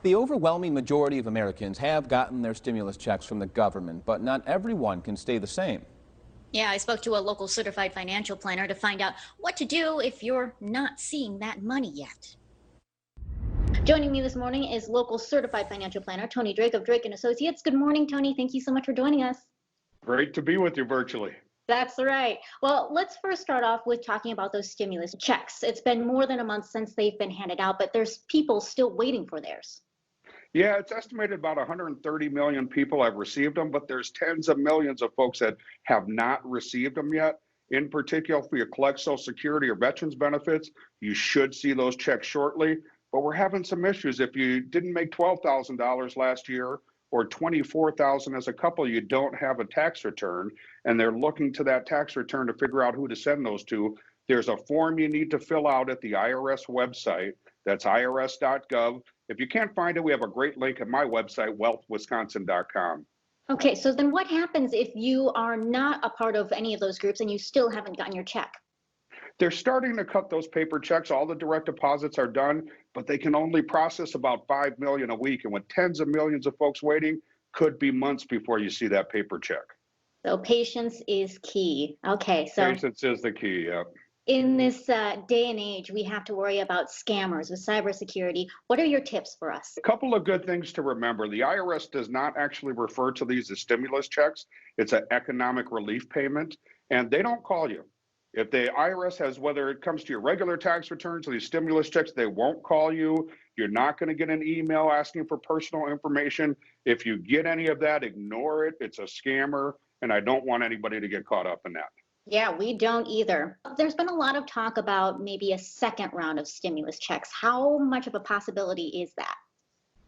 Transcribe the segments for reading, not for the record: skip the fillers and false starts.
The overwhelming majority of Americans have gotten their stimulus checks from the government, but not everyone can stay the same. Yeah, I spoke to a local certified financial planner to find out what to do if you're not seeing that money yet. Joining me this morning is local certified financial planner Tony Drake of Drake and Associates. Good morning, Tony. Thank you so much for joining us. Great to be with you virtually. That's right. Well, let's first start off with talking about those stimulus checks. It's been more than a month since they've been handed out, but there's people still waiting for theirs. Yeah, it's estimated about 130 million people have received them, but there's tens of millions of folks that have not received them yet. In particular, if you collect Social Security or veterans benefits, you should see those checks shortly. But we're having some issues. If you didn't make $12,000 last year or $24,000 as a couple, you don't have a tax return, and they're looking to that tax return to figure out who to send those to. There's a form you need to fill out at the IRS website. That's irs.gov. If you can't find it, we have a great link at my website, wealthwisconsin.com. Okay, so then what happens if you are not a part of any of those groups and you still haven't gotten your check? They're starting to cut those paper checks. All the direct deposits are done, but they can only process about 5 million a week. And with tens of millions of folks waiting, could be months before you see that paper check. So patience is key. Okay, so Patience is the key. Yeah. in this day and age, we have to worry about scammers with cybersecurity. What are your tips for us? A couple of good things to remember. The IRS does not actually refer to these as stimulus checks. It's an economic relief payment, and they don't call you. If the IRS has, whether it comes to your regular tax returns or these stimulus checks, they won't call you. You're not going to get an email asking for personal information. If you get any of that, ignore it. It's a scammer, and I don't want anybody to get caught up in that. Yeah, we don't either. There's been a lot of talk about maybe a second round of stimulus checks. How much of a possibility is that?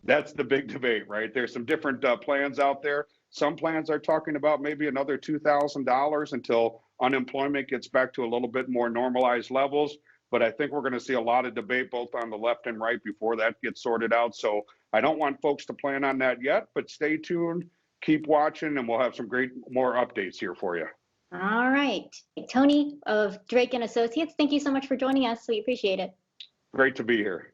That's the big debate, right? There's some different plans out there. Some plans are talking about maybe another $2,000 until unemployment gets back to a little bit more normalized levels. But I think we're going to see a lot of debate both on the left and right before that gets sorted out. So I don't want folks to plan on that yet, but stay tuned, keep watching, and we'll have some great more updates here for you. All right. Tony of Drake and Associates, thank you so much for joining us. We appreciate it. Great to be here.